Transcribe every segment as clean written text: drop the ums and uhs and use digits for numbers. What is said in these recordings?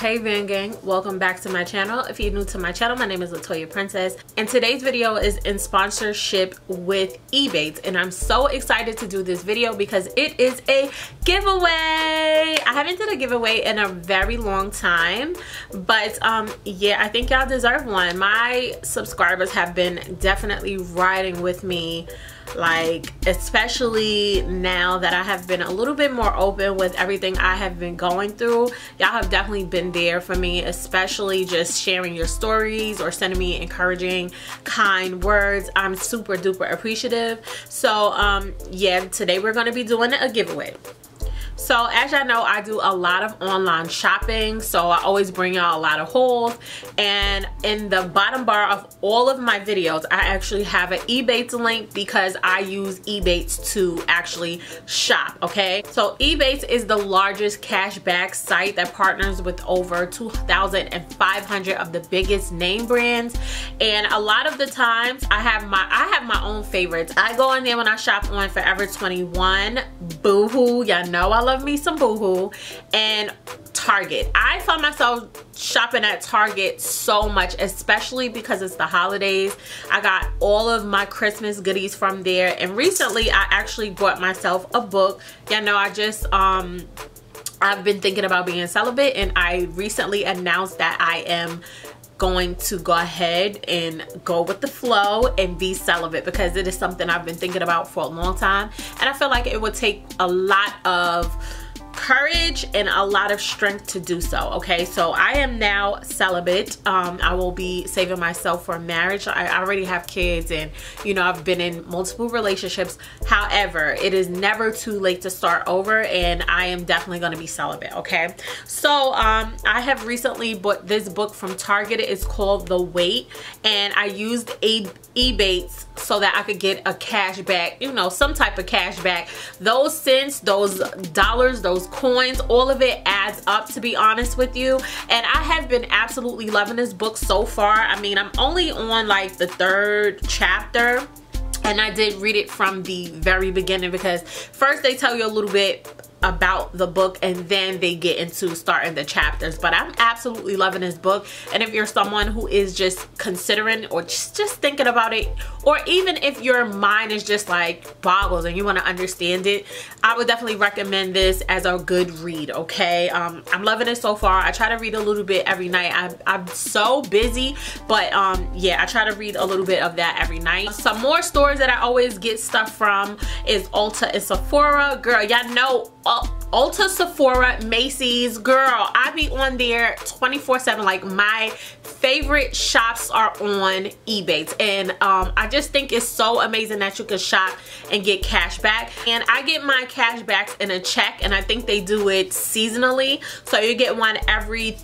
Hey VanGang, welcome back to my channel. If you're new to my channel, my name is LaToya Princess, and today's video is in sponsorship with EBates, and I'm so excited to do this video because it is a giveaway. I haven't done a giveaway in a very long time, but yeah, I think y'all deserve one. My subscribers have been definitely riding with me, like especially now that I have been a little bit more open with everything I have been going through. Y'all have definitely been there for me, especially just sharing your stories or sending me encouraging, kind words. I'm super duper appreciative. So yeah, today we're going to be doing a giveaway. So as y'all know, I do a lot of online shopping, so I always bring y'all a lot of hauls, and in the bottom bar of all of my videos I actually have an EBates link because I use EBates to actually shop. Okay, so EBates is the largest cashback site that partners with over 2,500 of the biggest name brands, and a lot of the times I have my own favorites. I go in there when I shop on Forever 21, Boohoo, y'all know I love me some Boohoo, and Target. I find myself shopping at Target so much, especially because it's the holidays. I got all of my Christmas goodies from there, and recently I actually bought myself a book. Y'all know I just I've been thinking about being celibate, and I recently announced that I am going to go ahead and go with the flow and be celibate because it is something I've been thinking about for a long time, and I feel like it would take a lot of courage and a lot of strength to do so. Okay, so I am now celibate. I will be saving myself for marriage. I already have kids, and you know, I've been in multiple relationships. However, it is never too late to start over, and I am definitely going to be celibate. Okay, so I have recently bought this book from Target. It's called The Wait, and I used EBates so that I could get a cash back, you know, some type of cash back. Those cents, those dollars, those coins, all of it adds up, to be honest with you. And I have been absolutely loving this book so far. I mean, I'm only on like the 3rd chapter, and I did read it from the very beginning because first they tell you a little bit about the book and then they get into starting the chapters. But I'm absolutely loving this book, and if you're someone who is just considering or just thinking about it, or even if your mind is just like boggles and you want to understand it, I would definitely recommend this as a good read. Okay, I'm loving it so far. I try to read a little bit every night. I'm so busy, but yeah, I try to read a little bit of that every night. Some more stores that I always get stuff from is Ulta and Sephora. Girl, y'all know Ulta, Sephora, Macy's, girl, I be on there 24/7. Like, my favorite shops are on EBates, and I just think it's so amazing that you can shop and get cash back. And I get my cash backs in a check, and I think they do it seasonally, so you get one every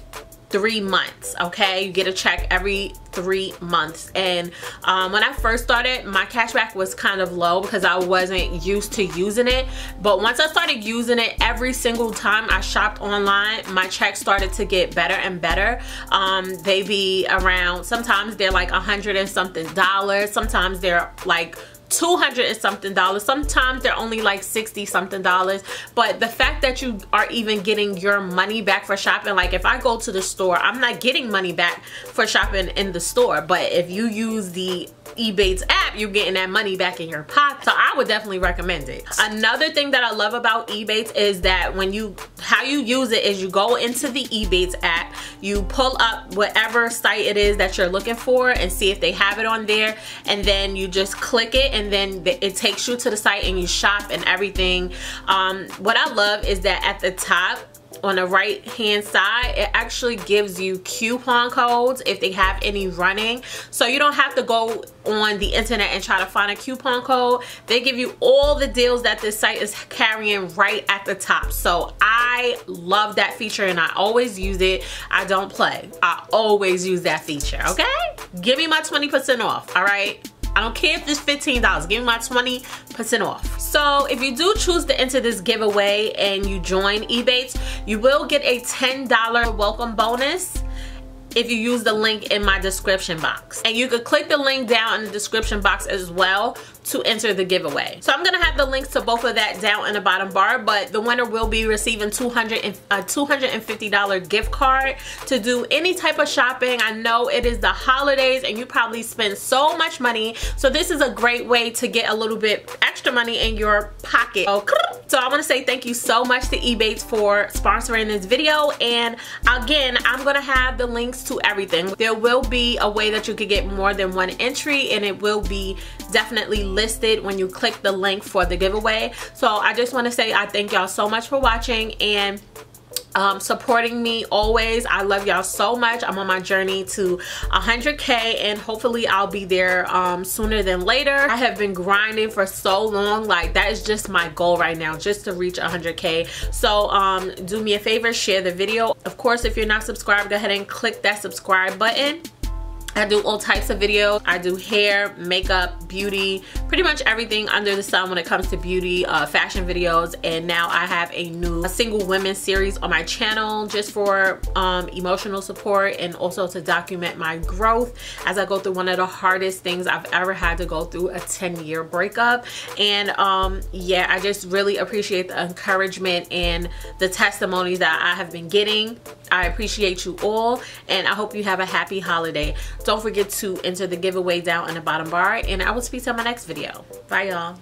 3 months. Okay, you get a check every 3 months. And when I first started, my cashback was kind of low because I wasn't used to using it, but once I started using it every single time I shopped online, my checks started to get better and better. They be around, sometimes they're like $100 and something, sometimes they're like $200 and something, sometimes they're only like $60 something. But the fact that you are even getting your money back for shopping, like if I go to the store, I'm not getting money back for shopping in the store, but if you use the EBates app, you're getting that money back in your pocket. So I would definitely recommend it. Another thing that I love about EBates is that how you use it is you go into the EBates app, you pull up whatever site it is that you're looking for and see if they have it on there, and then you just click it, and then it takes you to the site and you shop and everything. What I love is that at the top on the right hand side, it actually gives you coupon codes if they have any running, so you don't have to go on the internet and try to find a coupon code. They give you all the deals that this site is carrying right at the top. So I love that feature, and I always use it. I don't play, I always use that feature. Okay, give me my 20% off. All right, I don't care if it's $15, give me my 20% off. So if you do choose to enter this giveaway and you join EBates, you will get a $10 welcome bonus if you use the link in my description box. And you could click the link down in the description box as well to enter the giveaway. So I'm gonna have the links to both of that down in the bottom bar, but the winner will be receiving a $250 gift card to do any type of shopping. I know it is the holidays and you probably spend so much money, so this is a great way to get a little bit extra money in your pocket. So I want to say thank you so much to EBates for sponsoring this video, and again, I'm gonna have the links to everything. There will be a way that you could get more than one entry, and it will be definitely listed when you click the link for the giveaway. So I just want to say I thank y'all so much for watching and supporting me always. I love y'all so much. I'm on my journey to 100K, and hopefully I'll be there sooner than later. I have been grinding for so long. Like, that is just my goal right now, just to reach 100K. So do me a favor, share the video. Of course, if you're not subscribed, go ahead and click that subscribe button. I do all types of videos. I do hair, makeup, beauty, pretty much everything under the sun when it comes to beauty, fashion videos. And now I have a new single women series on my channel just for emotional support and also to document my growth as I go through one of the hardest things I've ever had to go through, a 10-year breakup. And yeah, I just really appreciate the encouragement and the testimonies that I have been getting. I appreciate you all, and I hope you have a happy holiday. Don't forget to enter the giveaway down in the bottom bar, and I will speak to you in my next video. Bye, y'all.